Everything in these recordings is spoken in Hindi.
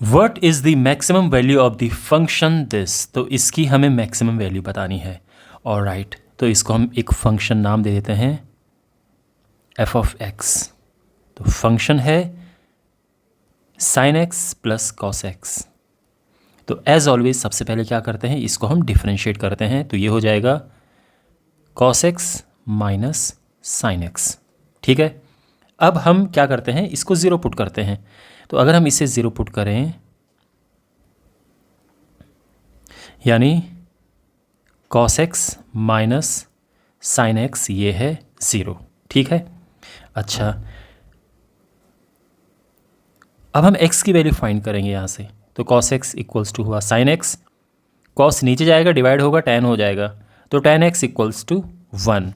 What is the maximum value of the function this. तो इसकी हमें मैक्सिमम वैल्यू बतानी है। और राइट, तो इसको हम एक फंक्शन नाम दे देते हैं एफ ऑफ एक्स। तो फंक्शन है sine x plus cos x. तो एज ऑलवेज सबसे पहले क्या करते हैं, इसको हम डिफरेंशिएट करते हैं। तो ये हो जाएगा cos x minus sine x. ठीक है, अब हम क्या करते हैं, इसको ज़ीरो पुट करते हैं। तो अगर हम इसे ज़ीरो पुट करें, यानी cos x minus sine x, ये है ज़ीरो। ठीक है, अच्छा, अब हम x की वैल्यू फाइंड करेंगे यहाँ से। तो cos x इक्वल्स टू हुआ साइन एक्स, cos नीचे जाएगा डिवाइड होगा tan हो जाएगा, तो tan x इक्वल्स टू 1।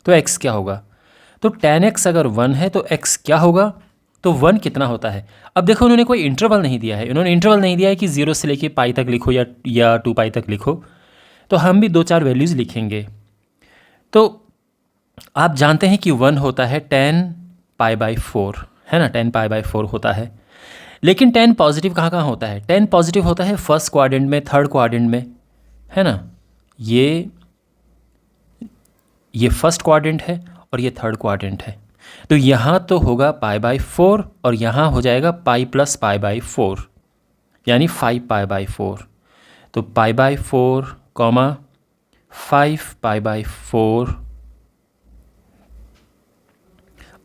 तो x क्या होगा, तो tan x अगर 1 है तो x क्या होगा, तो 1 कितना होता है। अब देखो उन्होंने कोई इंटरवल नहीं दिया है, इन्होंने इंटरवल नहीं दिया है कि 0 से लेके पाई तक लिखो या 2 पाई तक लिखो। तो हम भी 2-4 वैल्यूज़ लिखेंगे। तो आप जानते हैं कि 1 होता है tan π/4, है ना, tan π/4 होता है। लेकिन tan पॉजिटिव कहाँ कहाँ होता है, tan पॉजिटिव होता है फर्स्ट क्वाड्रेंट में, थर्ड क्वाड्रेंट में, है ना। ये फर्स्ट क्वाड्रेंट है और ये थर्ड क्वाड्रेंट है। तो यहाँ तो होगा π/4 और यहाँ हो जाएगा पाई प्लस π/4, यानी 5 π/4। तो π/4 कॉमा 5 π/4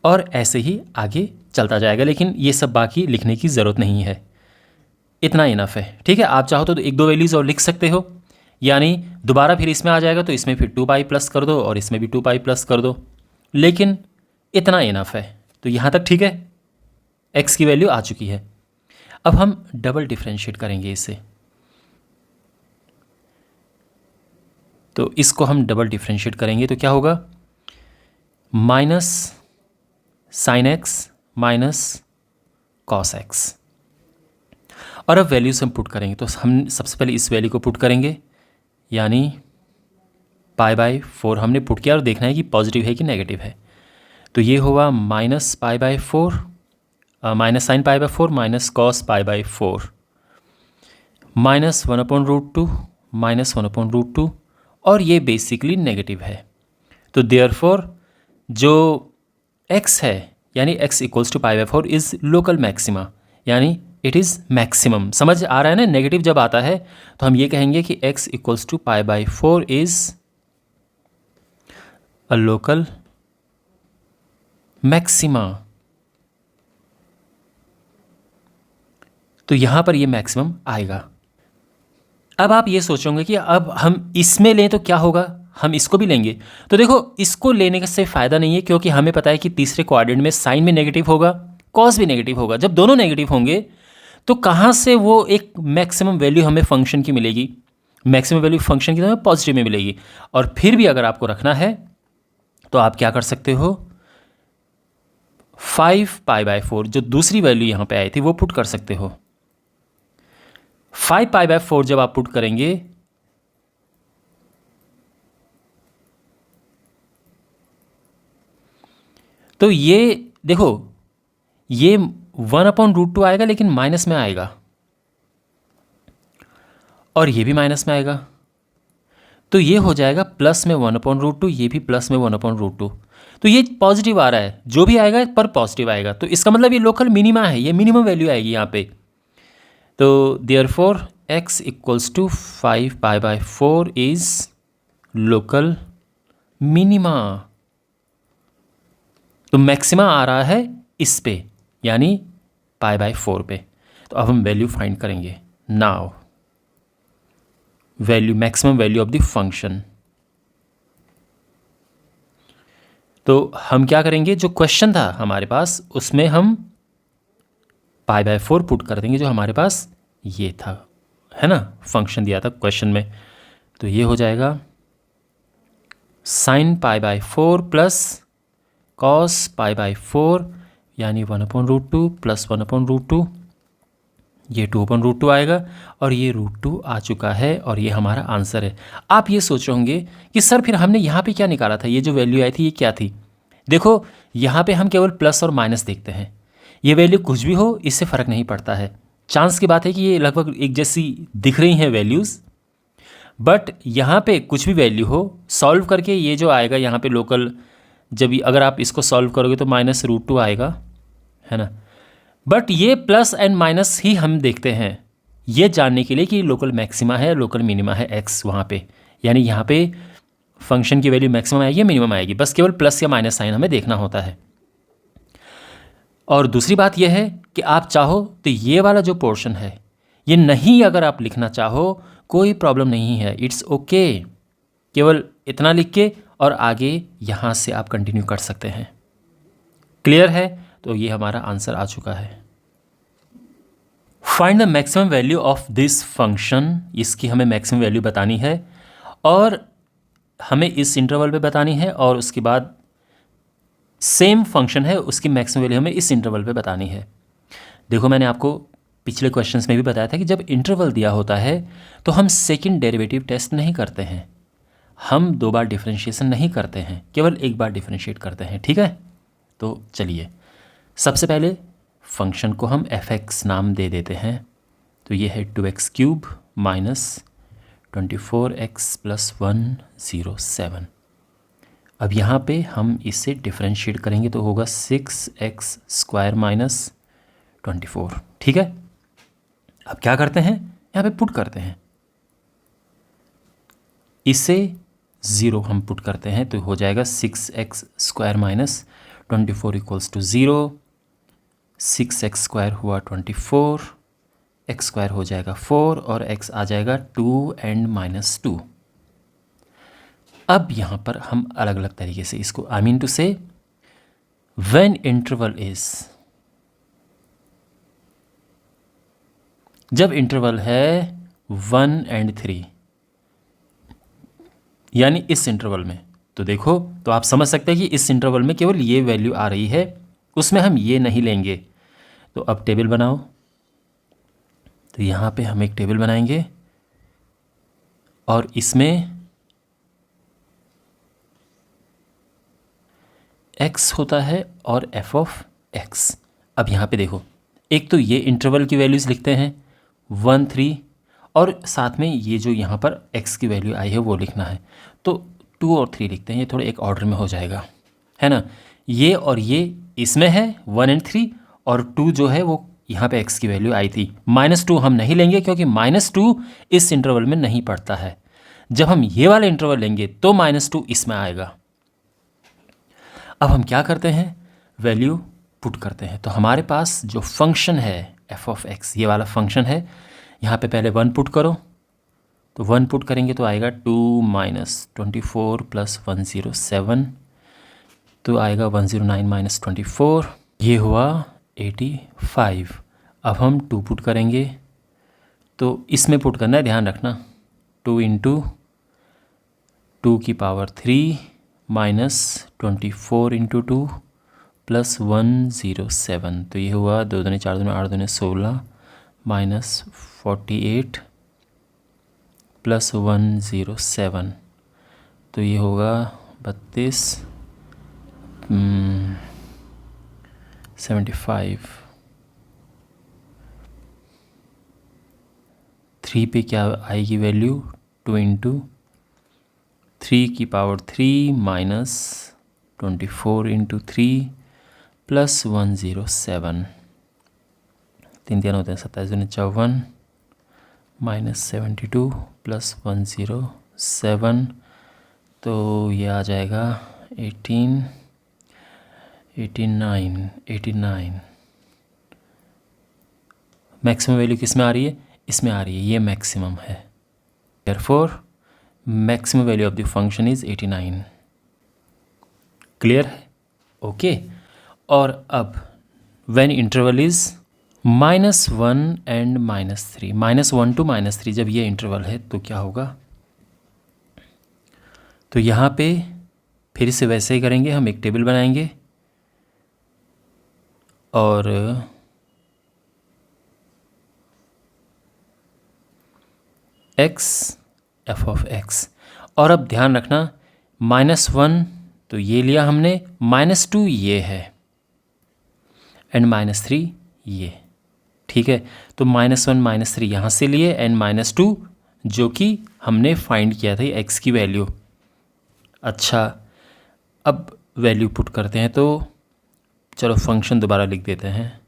और ऐसे ही आगे चलता जाएगा। लेकिन ये सब बाकी लिखने की ज़रूरत नहीं है, इतना इनफ है। ठीक है, आप चाहो तो एक दो वैल्यूज़ और लिख सकते हो, यानी दोबारा फिर इसमें आ जाएगा तो इसमें फिर 2 पाई प्लस कर दो और इसमें भी 2 पाई प्लस कर दो, लेकिन इतना इनफ है। तो यहाँ तक ठीक है, x की वैल्यू आ चुकी है। अब हम डबल डिफरेंशिएट करेंगे इसे। तो इसको हम डबल डिफरेंशिएट करेंगे तो क्या होगा, minus sine x minus cos x. और अब वैल्यूज हम पुट करेंगे। तो हम सबसे पहले इस वैल्यू को पुट करेंगे, यानी π/4 हमने पुट किया और देखना है कि पॉजिटिव है कि नेगेटिव है। तो ये हुआ minus π/4 minus sine π/4 minus cos π/4 minus 1/√2 minus 1/√2, और ये बेसिकली नेगेटिव है। तो देयरफॉर जो x है, यानी x equals to π/4 is local maxima, यानी इट इज़ मैक्सिमम। समझ आ रहा है ना, नेगेटिव जब आता है तो हम ये कहेंगे कि x equals to π/4 is a local maxima. तो यहाँ पर ये मैक्सिमम आएगा। अब आप ये सोचोगे कि अब हम इसमें लें तो क्या होगा, हम इसको भी लेंगे। तो देखो, इसको लेने से फ़ायदा नहीं है, क्योंकि हमें पता है कि तीसरे क्वाड्रेंट में साइन भी नेगेटिव होगा, कॉस भी नेगेटिव होगा। जब दोनों नेगेटिव होंगे तो कहाँ से वो एक मैक्सिमम वैल्यू हमें फंक्शन की मिलेगी, मैक्सिमम वैल्यू फंक्शन की तो हमें पॉजिटिव में मिलेगी। और फिर भी अगर आपको रखना है तो आप क्या कर सकते हो, 5 π/4 जो दूसरी वैल्यू यहाँ पे आई थी वो पुट कर सकते हो। 5 π/4 जब आप पुट करेंगे तो ये देखो, ये 1/√2 आएगा लेकिन माइनस में आएगा, और ये भी माइनस में आएगा। तो ये हो जाएगा प्लस में 1/√2, ये भी प्लस में 1/√2। तो ये पॉजिटिव आ रहा है, जो भी आएगा पर पॉजिटिव आएगा। तो इसका मतलब ये लोकल मिनिमा है, ये मिनिमम वैल्यू आएगी यहाँ पे। तो therefore x equals to 5 π/4 is local minima. तो मैक्सिमा आ रहा है इस पे, यानी π/4 पे। तो अब हम वैल्यू फाइंड करेंगे। Now value, maximum value of the function. तो हम क्या करेंगे, जो क्वेश्चन था हमारे पास उसमें हम π/4 पुट कर देंगे, जो हमारे पास ये था, है ना, फंक्शन दिया था क्वेश्चन में। तो ये हो जाएगा साइन π/4 प्लस कॉस π/4, यानी 1/√2 प्लस 1/√2, ये 2/√2 आएगा, और ये √2 आ चुका है, और ये हमारा आंसर है। आप ये सोच रहे होंगे कि सर फिर हमने यहाँ पे क्या निकाला था, ये जो वैल्यू आई थी ये क्या थी। देखो, यहाँ पे हम केवल प्लस और माइनस देखते हैं, ये वैल्यू कुछ भी हो इससे फ़र्क नहीं पड़ता है। चांस की बात है कि ये लगभग एक जैसी दिख रही हैं वैल्यूज़, बट यहाँ पे कुछ भी वैल्यू हो, सॉल्व करके ये जो आएगा यहाँ पे लोकल, जब अगर आप इसको सॉल्व करोगे तो -√2 आएगा, है ना। बट ये प्लस एंड माइनस ही हम देखते हैं ये जानने के लिए कि लोकल मैक्सिमा है, लोकल मिनिमा है एक्स वहाँ पे, यानी यहाँ पे फंक्शन की वैल्यू मैक्सिमम आएगी या मिनिमम आएगी, बस केवल प्लस या माइनस साइन हमें देखना होता है। और दूसरी बात यह है कि आप चाहो तो ये वाला जो पोर्शन है ये नहीं अगर आप लिखना चाहो कोई प्रॉब्लम नहीं है, इट्स ओके, केवल इतना लिख के और आगे यहाँ से आप कंटिन्यू कर सकते हैं। क्लियर है? तो ये हमारा आंसर आ चुका है। Find the maximum value of this function, इसकी हमें मैक्सिमम वैल्यू बतानी है और हमें इस इंटरवल पे बतानी है, और उसके बाद सेम फंक्शन है उसकी मैक्सिमम वैल्यू हमें इस इंटरवल पे बतानी है। देखो मैंने आपको पिछले क्वेश्चंस में भी बताया था कि जब इंटरवल दिया होता है तो हम सेकंड डेरिवेटिव टेस्ट नहीं करते हैं, हम 2 बार डिफरेंशिएशन नहीं करते हैं, केवल 1 बार डिफरेंशिएट करते हैं। ठीक है, तो चलिए सबसे पहले फंक्शन को हम f(x) नाम दे देते हैं। तो ये है 2x³ माइनस 24x प्लस 107। अब यहाँ पे हम इसे डिफरेंशिएट करेंगे तो होगा 6x² माइनस 24। ठीक है, अब क्या करते हैं, यहाँ पे पुट करते हैं, इसे 0 हम पुट करते हैं तो हो जाएगा 6x² minus 24 equals to 0। 6x² हुआ 24, x² हो जाएगा 4 और x आ जाएगा 2 एंड -2। अब यहाँ पर हम अलग अलग तरीके से इसको, आई मीन टू से व्हेन इंटरवल इज, जब इंटरवल है 1 एंड 3 यानी इस इंटरवल में, तो देखो तो आप समझ सकते हैं कि इस इंटरवल में केवल ये वैल्यू आ रही है, उसमें हम ये नहीं लेंगे। तो अब टेबल बनाओ, तो यहाँ पे हम एक टेबल बनाएंगे और इसमें x होता है और f(x). अब यहाँ पे देखो, एक तो ये इंटरवल की वैल्यूज़ लिखते हैं 1, 3 और साथ में ये जो यहाँ पर x की वैल्यू आई है वो लिखना है, तो 2 और 3 लिखते हैं, ये थोड़े एक ऑर्डर में हो जाएगा, है ना। ये और ये इसमें है 1 एंड 3 और 2 जो है वो यहाँ पे x की वैल्यू आई थी। -2 हम नहीं लेंगे क्योंकि -2 इस इंटरवल में नहीं पड़ता है। जब हम ये वाला इंटरवल लेंगे तो -2 इसमें आएगा। अब हम क्या करते हैं, वैल्यू पुट करते हैं। तो हमारे पास जो फंक्शन है f(x), ये वाला फंक्शन है, यहाँ पे पहले 1 पुट करो, तो 1 पुट करेंगे तो आएगा 2 माइनस 24 प्लस 107, तो आएगा 109 माइनस 24, ये हुआ 85। अब हम 2 पुट करेंगे, तो इसमें पुट करना है, ध्यान रखना, 2 इंटू 2 की पावर 3 माइनस 24 इंटू 2 प्लस 107, तो ये हुआ 2 दूनी 4 दूनी 8 दूनी 16 माइनस 48 प्लस 107, तो ये होगा 32 75। 3 पे क्या आएगी वैल्यू, 2 इंटू 3 की पावर 3 माइनस 24 इंटू 3 प्लस 107, 3 3 होते हैं 27 दूनी 54 माइनस 72 प्लस 107, तो ये आ जाएगा 89। मैक्सिमम वैल्यू किस में आ रही है, इसमें आ रही है, ये मैक्सिमम है, therefore maximum value of the function is 89। Clear है? ओके। और अब when interval is -1 and -3, -1 to -3, जब ये इंटरवल है तो क्या होगा, तो यहाँ पे फिर से वैसे ही करेंगे, हम एक टेबल बनाएंगे और f(x), और अब ध्यान रखना -1 तो ये लिया हमने, -2 ये है एंड -3 ये, ठीक है, तो -1 -3 यहाँ से लिए एंड -2 जो कि हमने फाइंड किया था एक्स की वैल्यू। अच्छा, अब वैल्यू पुट करते हैं, तो चलो फंक्शन दोबारा लिख देते हैं।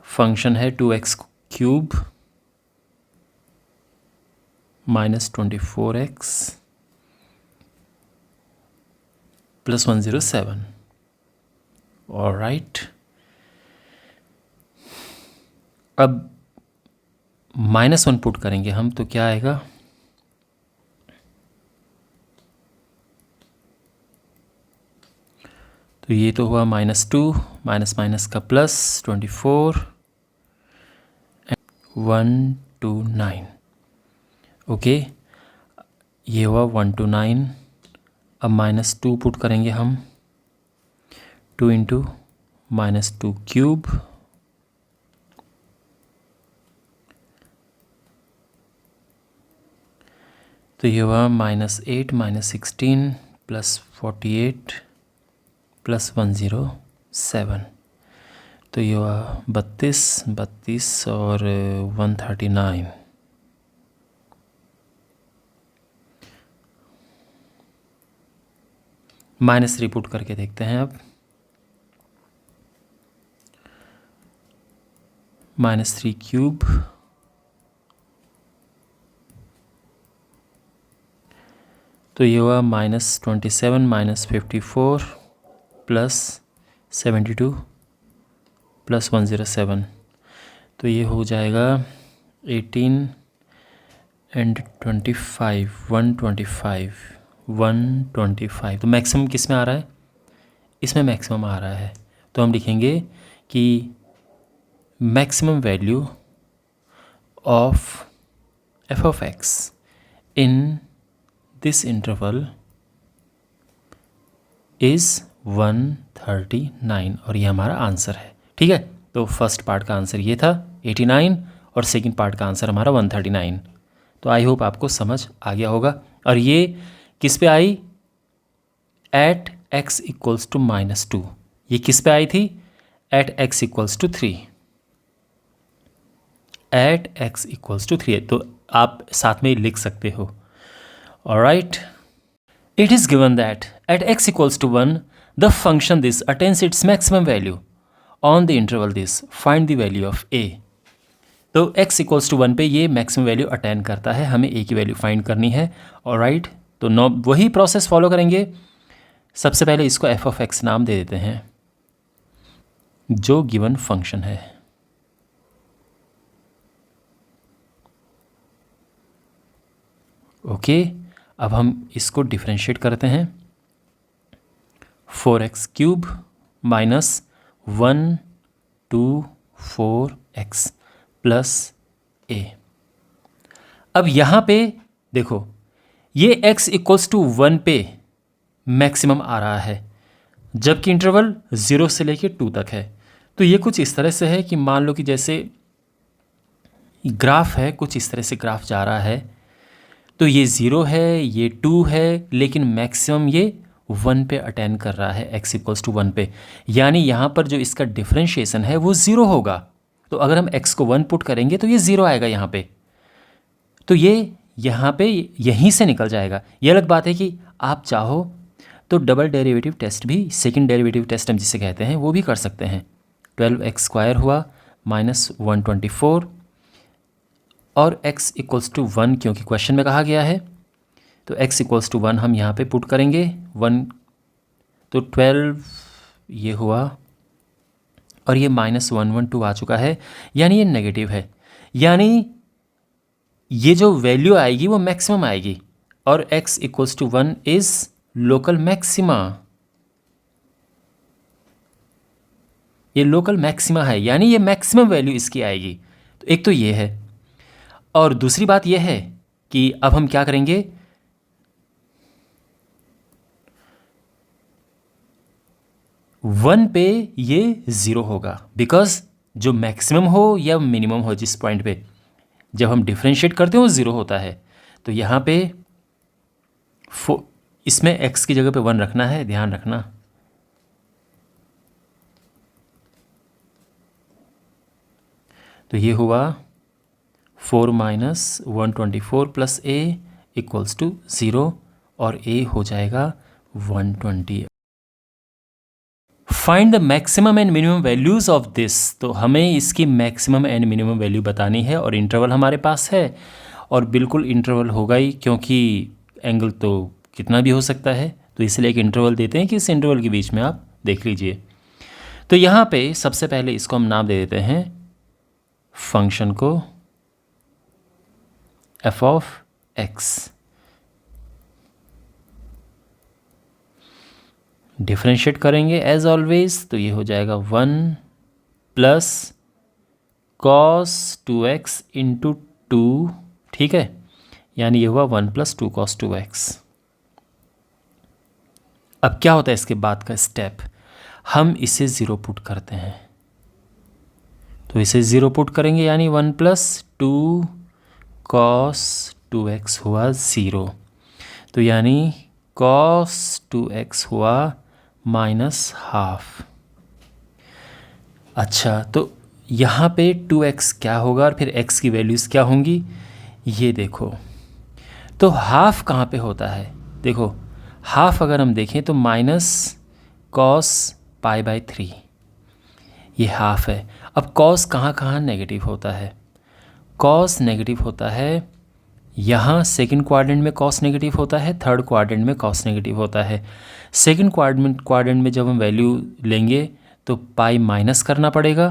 फंक्शन है 2x³ -24x + 107। ऑलराइट, अब -1 पुट करेंगे हम, तो क्या आएगा? तो ये तो हुआ -2 माइनस का प्लस 24 129। ओके, ये हुआ 129। अब -2 पुट करेंगे हम, 2 × -2³ तो ये हुआ -8 -16 + 48 + 107। तो ये हुआ 32 और 139। -3 पुट करके देखते हैं अब। -3³ तो ये हुआ -27 -54 + 72 + 107। तो ये हो जाएगा 18 एंड 25 125। तो मैक्सिमम किस में आ रहा है? इसमें मैक्सिमम आ रहा है। तो हम लिखेंगे कि maximum value of f(x) in this interval is 139 और ये हमारा आंसर है। ठीक है, तो फर्स्ट पार्ट का आंसर ये था 89 और सेकंड पार्ट का आंसर हमारा 139। तो आई होप आपको समझ आ गया होगा। और ये किस पे आई? Eight x = -2। ये किस पे आई थी? Eight x = 3। एट x = 3, तो आप साथ में लिख सकते हो। Alright, it is given that at x = 1 the function this attains its maximum value on the interval this, find the value of a। तो x = 1 पे ये मैक्सिमम वैल्यू अटेन करता है, हमें a की वैल्यू फाइंड करनी है। ऑलराइट, तो नो वही प्रोसेस फॉलो करेंगे। सबसे पहले इसको f(x) नाम दे देते हैं जो गिवन फंक्शन है। ओके, अब हम इसको डिफरेंशिएट करते हैं। 4x³ - 124x + a। अब यहाँ पे देखो, ये x = 1 पे मैक्सिमम आ रहा है, जबकि इंटरवल 0 से लेके 2 तक है। तो ये कुछ इस तरह से है कि मान लो कि जैसे ग्राफ है, कुछ इस तरह से ग्राफ जा रहा है। तो ये 0 है, ये 2 है, लेकिन मैक्सिमम ये 1 पे अटेन कर रहा है, x = 1 पे। यानी यहाँ पर जो इसका डिफरेंशिएशन है वो 0 होगा। तो अगर हम x को 1 पुट करेंगे तो ये 0 आएगा यहाँ पे। तो ये यहाँ पे यहीं से निकल जाएगा। ये अलग बात है कि आप चाहो तो डबल डेरिवेटिव टेस्ट भी, सेकंड डेरिवेटिव टेस्ट हम जिसे कहते हैं, वो भी कर सकते हैं। 12x² हुआ -124 और x = 1 क्योंकि क्वेश्चन में कहा गया है, तो x = 1 हम यहाँ पे पुट करेंगे 1, तो 12 ये हुआ और ये -112 आ चुका है, यानी ये नेगेटिव है। यानी ये जो वैल्यू आएगी वो मैक्सिमम आएगी और x = 1 इज़ लोकल मैक्सिमा। ये लोकल मैक्सिमा है, यानी ये मैक्सिमम वैल्यू इसकी आएगी। तो एक तो ये है, और दूसरी बात ये है कि अब हम क्या करेंगे, वन पे ये 0 होगा, बिकॉज जो मैक्सिमम हो या मिनिमम हो जिस पॉइंट पे जब हम डिफरेंशिएट करते हैं वो 0 होता है। तो यहाँ पे इसमें x की जगह पे 1 रखना है, ध्यान रखना। तो ये हुआ 4 minus 124 plus A equals to 0 और ए हो जाएगा 120। Find the maximum and minimum values of this. तो हमें इसकी मैक्सिमम एंड मिनिमम वैल्यू बतानी है और इंटरवल हमारे पास है और बिल्कुल इंटरवल होगा ही, क्योंकि एंगल तो कितना भी हो सकता है, तो इसलिए एक इंटरवल देते हैं कि इस इंटरवल के बीच में आप देख लीजिए। तो यहाँ पे सबसे पहले इसको हम नाम दे देते हैं फंक्शन को एफ ऑफ एक्स। डिफरेंशिएट करेंगे एज ऑलवेज, तो ये हो जाएगा 1 प्लस कॉस 2x इंटू 2, ठीक है, यानी ये हुआ 1 प्लस 2 कॉस 2x। अब क्या होता है इसके बाद का स्टेप, हम इसे 0 पुट करते हैं, तो इसे 0 पुट करेंगे यानी 1 प्लस 2 कॉस 2x हुआ 0, तो यानी कॉस 2x हुआ -12। अच्छा, तो यहाँ पे 2x क्या होगा और फिर x की वैल्यूज़ क्या होंगी, ये देखो। तो हाफ कहाँ पे होता है, देखो हाफ अगर हम देखें तो माइनस कॉस π/3 ये हाफ है। अब कॉस कहाँ कहाँ नेगेटिव होता है, कॉस नेगेटिव होता है यहाँ सेकंड क्वाड्रेंट में कॉस नेगेटिव होता है, थर्ड क्वाड्रेंट में कॉस नेगेटिव होता है। सेकंड क्वाड्रेंट में जब हम वैल्यू लेंगे तो पाई माइनस करना पड़ेगा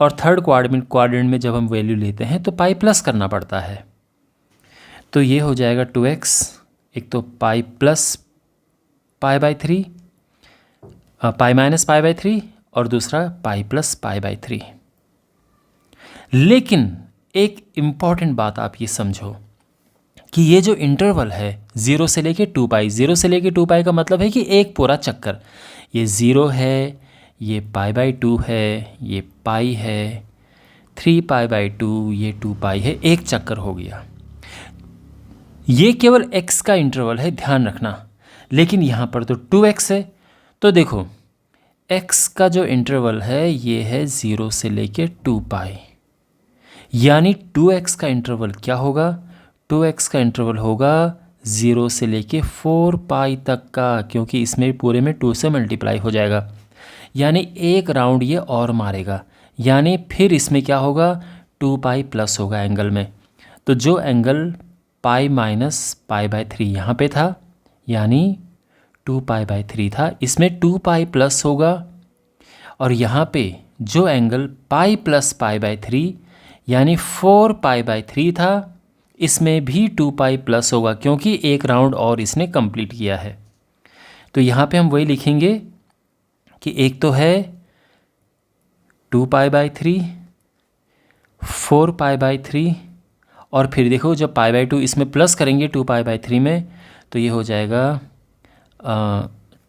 और थर्ड क्वाड्रेंट में जब हम वैल्यू लेते हैं तो पाई प्लस करना पड़ता है। तो ये हो जाएगा 2x, एक तो पाई प्लस π/3 पाई माइनस π/3 और दूसरा पाई प्लस π/3। लेकिन एक इम्पॉर्टेंट बात आप ये समझो कि ये जो इंटरवल है 0 से लेके 2π, 0 से लेके 2π का मतलब है कि एक पूरा चक्कर, ये 0 है, ये π/2 है, ये पाई है, 3π/2, ये 2π है, एक चक्कर हो गया। ये केवल x का इंटरवल है, ध्यान रखना, लेकिन यहाँ पर तो 2x है। तो देखो x का जो इंटरवल है ये है 0 से लेके 2π, यानी 2x का इंटरवल क्या होगा, 2x का इंटरवल होगा 0 से लेके 4π तक का, क्योंकि इसमें पूरे में 2 से मल्टीप्लाई हो जाएगा, यानी एक राउंड ये और मारेगा, यानी फिर इसमें क्या होगा 2π प्लस होगा एंगल में। तो जो एंगल पाई माइनस π/3 यहाँ पे था, यानी 2π/3 था, इसमें 2π प्लस होगा, और यहाँ पे जो एंगल पाई प्लस π/3 यानी 4π/3 था, इसमें भी 2π प्लस होगा, क्योंकि एक राउंड और इसने कंप्लीट किया है। तो यहाँ पे हम वही लिखेंगे कि एक तो है 2π/3, 4π/3 और फिर देखो जब π/2 इसमें प्लस करेंगे 2π/3 में, तो ये हो जाएगा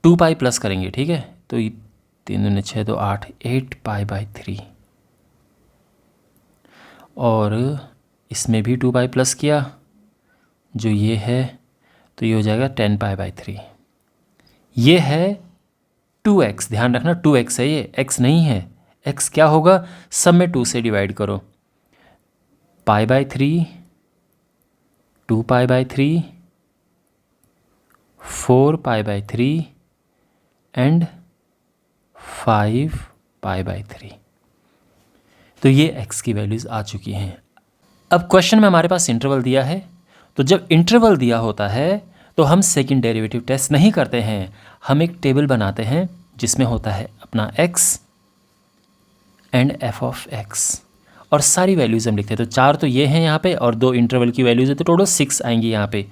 2π प्लस करेंगे, ठीक है, तो 3 दूनी 6 2 8, 8π/3 और इसमें भी 2π प्लस किया जो ये है, तो ये हो जाएगा 10π/3। ये है 2x, ध्यान रखना 2x है, ये x नहीं है। x क्या होगा, सब में 2 से डिवाइड करो, π/3, 2π/3, 4π/3 एंड 5π/3। तो ये x की वैल्यूज़ आ चुकी हैं। अब क्वेश्चन में हमारे पास इंटरवल दिया है, तो जब इंटरवल दिया होता है तो हम सेकंड डेरिवेटिव टेस्ट नहीं करते हैं, हम एक टेबल बनाते हैं जिसमें होता है अपना x and f of x और सारी वैल्यूज़ हम लिखते हैं। तो 4 तो ये हैं यहाँ पे और 2 इंटरवल की वैल्यूज़ है, तो टोटल 6 आएंगी यहाँ पे।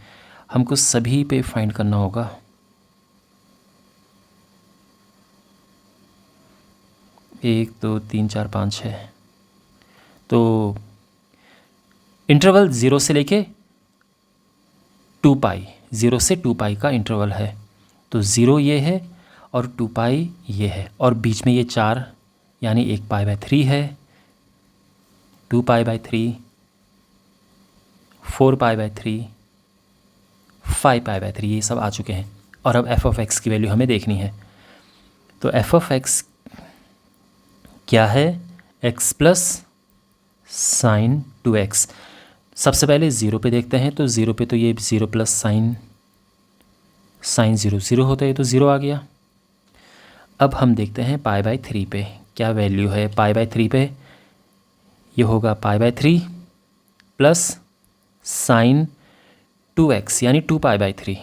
हमको सभी पे फाइंड करना होगा। एक 2 3 4 5 6, तो इंटरवल 0 से लेके 2π, 0 से 2π का इंटरवल है, तो 0 ये है और 2π ये है, और बीच में ये 4 यानी 1π/3 है, 2π/3, 4π/3, 5π/3, ये सब आ चुके हैं। और अब f ऑफ x की वैल्यू हमें देखनी है। तो f ऑफ x क्या है, x प्लस साइन 2x। सबसे पहले 0 पे देखते हैं, तो 0 पे तो ये 0 प्लस साइन 0 0 होता है, तो 0 आ गया। अब हम देखते हैं पाई बाय 3 पे क्या वैल्यू है। पाई बाय 3 पे ये होगा pi by 3 plus sign 2x यानी 2 पाई बाय 3,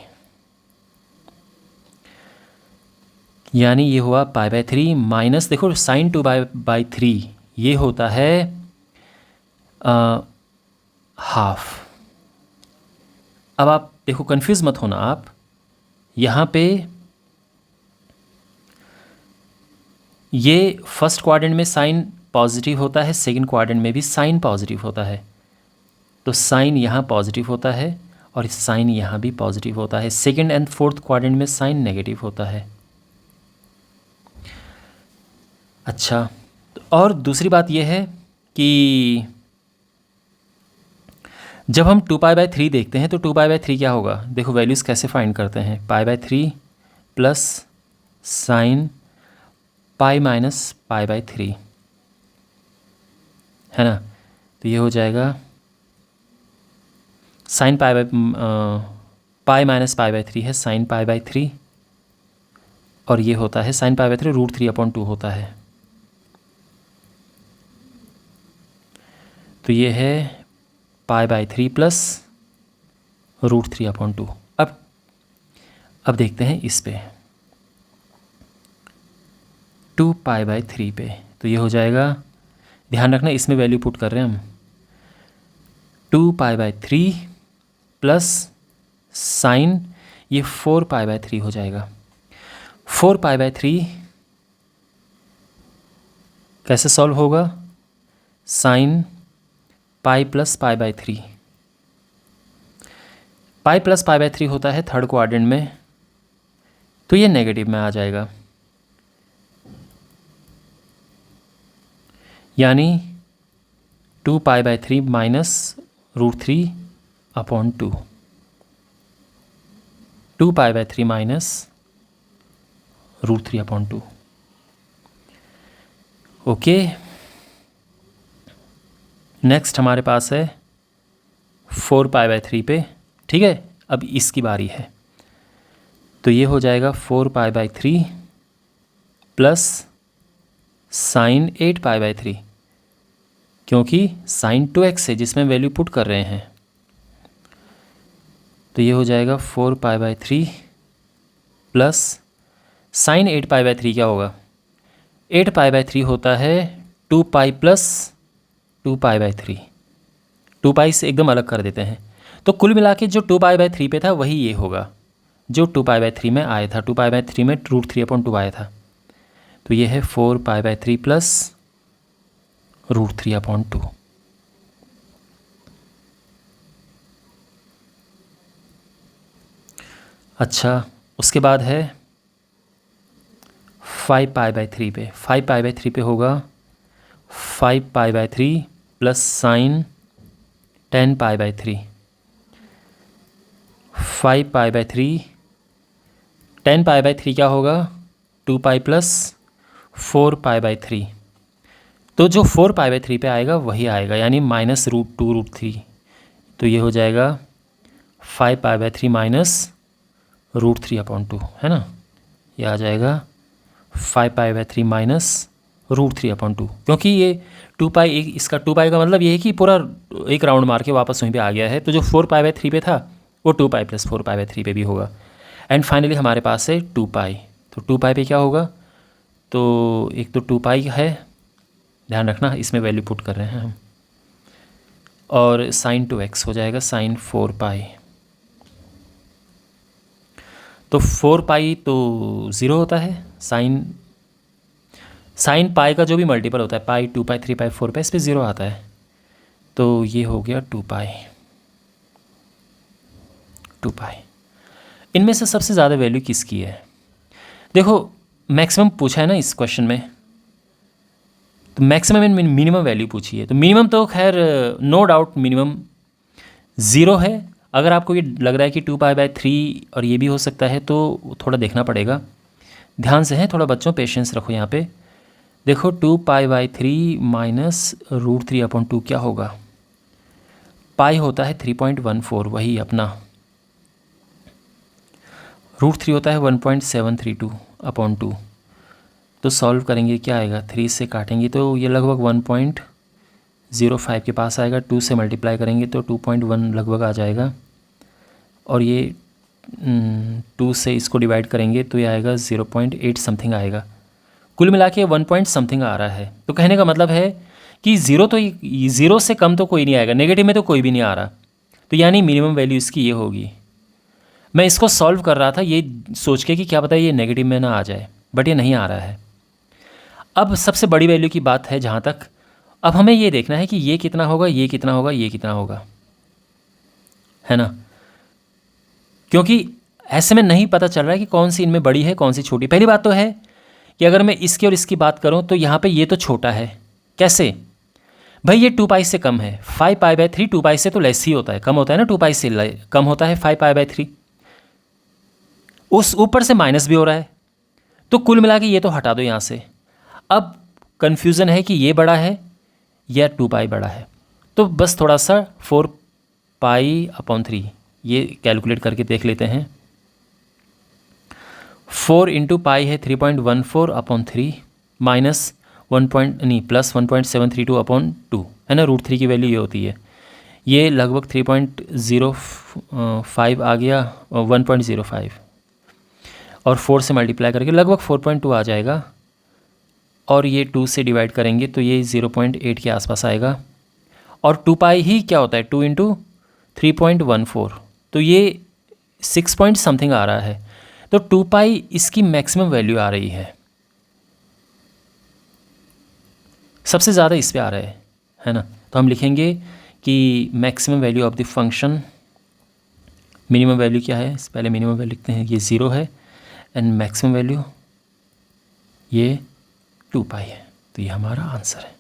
यानी ये हुआ पाई बाय 3 माइनस, देखो साइन 2 बाई 3 ये होता है हाफ। अब आप देखो कंफ्यूज मत होना आप, यहाँ पे ये फर्स्ट क्वाड्रेंट में साइन पॉजिटिव होता है, सेकंड क्वाड्रेंट में भी साइन पॉजिटिव होता है, तो साइन यहाँ पॉजिटिव होता है और साइन यहाँ भी पॉजिटिव होता है। सेकंड एंड फोर्थ क्वाड्रेंट में साइन नेगेटिव होता है। अच्छा, और दूसरी बात यह है कि जब हम 2 पाई बाय 3 देखते हैं तो 2 पाई बाय 3 क्या होगा, देखो वैल्यूज़ कैसे फाइंड करते हैं। Pi by 3 plus sine pi minus pi by 3 है ना, तो ये हो जाएगा sine pi minus pi by 3 है साइन पाई बाय 3, और ये होता है साइन पाई बाय 3 √3/2 होता है, तो ये है पाई बाय 3 प्लस √3/2। अब देखते हैं इस पे 2 पाई बाय 3 पे, तो ये हो जाएगा, ध्यान रखना इसमें वैल्यू पुट कर रहे हैं हम, 2 पाई बाय 3 प्लस साइन ये 4 पाई बाय 3 हो जाएगा। 4 पाई बाय 3 कैसे सॉल्व होगा, sine pi plus pi by 3, pi plus pi by 3 होता है थर्ड क्वाड्रेंट में, तो ये नेगेटिव में आ जाएगा, यानी 2 pi by 3 minus √3/2, 2 pi by 3 minus √3/2। Okay, next हमारे पास है 4 पाई बाय 3 पे, ठीक है। अब इसकी बारी है, तो ये हो जाएगा 4 pi by 3 plus sign 8 pi by 3, क्योंकि साइन 2x है जिसमें वैल्यू पुट कर रहे हैं, तो ये हो जाएगा 4 pi by 3 plus sign 8 pi by 3 क्या होगा, 8 पाई बाय 3 होता है 2 पाई प्लस 2 पाई बाय 3, 2 पाई से एकदम अलग कर देते हैं, तो कुल मिला के जो 2 पाई बाय 3 पे था वही ये होगा जो 2 पाई बाय 3 में आया था। 2 पाई बाय 3 में √3/2 आया था, तो ये है 4 पाई बाय 3 प्लस √3/2। अच्छा, उसके बाद है 5 पाई बाय 3 पे, 5 पाई बाय 3 पे होगा 5 pi by 3 plus sign 10 pi by 3, 5 pi by 3 10 pi by 3 क्या होगा, 2 पाई प्लस 4 पाई बाय 3, तो जो 4 पाई बाय 3 पे आएगा वही आएगा, यानी माइनस √2√3, तो ये हो जाएगा 5 पाई बाय 3 माइनस √3/2 है ना, ये आ जाएगा 5 पाई बाय 3 माइनस √3/2, क्योंकि ये 2 पाई इसका 2 पाई का मतलब ये है कि पूरा एक राउंड मार के वापस वहीं पे आ गया है, तो जो 4 पाई बाय 3 पे था वो 2 पाई प्लस 4 पाई बाय 3 पे भी होगा। एंड फाइनली हमारे पास है 2 पाई, तो 2 पाई पे क्या होगा, तो एक तो 2 पाई है, ध्यान रखना इसमें वैल्यू पुट कर रहे हैं हम, और साइन 2x हो जाएगा साइन 4 पाई, तो 4 पाई तो 0 होता है, साइन पाई का जो भी मल्टीपल होता है, पाई 2 पाई 3 पाई 4 पाई, इस पर 0 आता है, तो ये हो गया 2 पाई। इनमें से सबसे ज़्यादा वैल्यू किसकी है, देखो मैक्सिमम पूछा है ना इस क्वेश्चन में, तो मैक्सिमम एंड मिनिमम वैल्यू पूछी है, तो मिनिमम तो खैर नो डाउट मिनिमम 0 है। अगर आपको ये लग रहा है कि 2 पाई बाय 3 और ये भी हो सकता है, तो थोड़ा देखना पड़ेगा, ध्यान से है, थोड़ा बच्चों पेशेंस रखो यहाँ पे। देखो 2π/3 माइनस √3/2 क्या होगा? पाई होता है 3.14, वही अपना। √3 होता है 1.732/2। तो सॉल्व करेंगे क्या आएगा? 3 से काटेंगे तो ये लगभग 1.05 के पास आएगा। 2 से मल्टीप्लाई करेंगे तो 2.1 लगभग आ जाएगा। और ये 2 से इसको डिवाइड करेंगे तो ये आएगा 0.8 समथिंग आएगा। कुल मिला के 1 पॉइंट समथिंग आ रहा है। तो कहने का मतलब है कि ज़ीरो से कम तो कोई नहीं आएगा, नेगेटिव में तो कोई भी नहीं आ रहा। तो यानी मिनिमम वैल्यू इसकी ये होगी। मैं इसको सॉल्व कर रहा था ये सोच के कि क्या पता ये नेगेटिव में ना आ जाए, बट ये नहीं आ रहा है। अब सबसे बड़ी वैल्यू की बात है जहाँ तक, अब हमें ये देखना है कि ये कितना होगा, ये कितना होगा, ये कितना होगा, है ना? क्योंकि ऐसे में नहीं पता चल रहा है कि कौन सी इनमें बड़ी है कौन सी छोटी। पहली बात तो है कि अगर मैं इसकी और इसकी बात करूं तो यहाँ पे ये तो छोटा है। कैसे भाई? ये 2π से कम है। 5π/3 2π से तो लेस ही होता है, कम होता है ना। 2π से कम होता है 5π/3। उस ऊपर से माइनस भी हो रहा है, तो कुल मिला के ये तो हटा दो यहाँ से। अब कन्फ्यूज़न है कि ये बड़ा है या 2π बड़ा है। तो बस थोड़ा सा 4π/3 ये कैलकुलेट करके देख लेते हैं। 4 × π है 3.14/3 माइनस प्लस 1.732/2 है ना। √3 की वैल्यू ये होती है। ये लगभग 3.05 आ गया, 1.05 और 4 से मल्टीप्लाई करके लगभग 4.2 आ जाएगा। और ये 2 से डिवाइड करेंगे तो ये 0.8 के आसपास आएगा। और 2π ही क्या होता है? 2 × 3.14, तो ये 6 पॉइंट समथिंग आ रहा है। तो 2π इसकी मैक्सिमम वैल्यू आ रही है, सबसे ज़्यादा इस पे आ रहा है ना। तो हम लिखेंगे कि maximum value of the function, minimum value क्या है? पहले मिनिमम वैल्यू लिखते हैं, ये 0 है, एंड मैक्सिमम वैल्यू ये 2π है। तो ये हमारा आंसर है।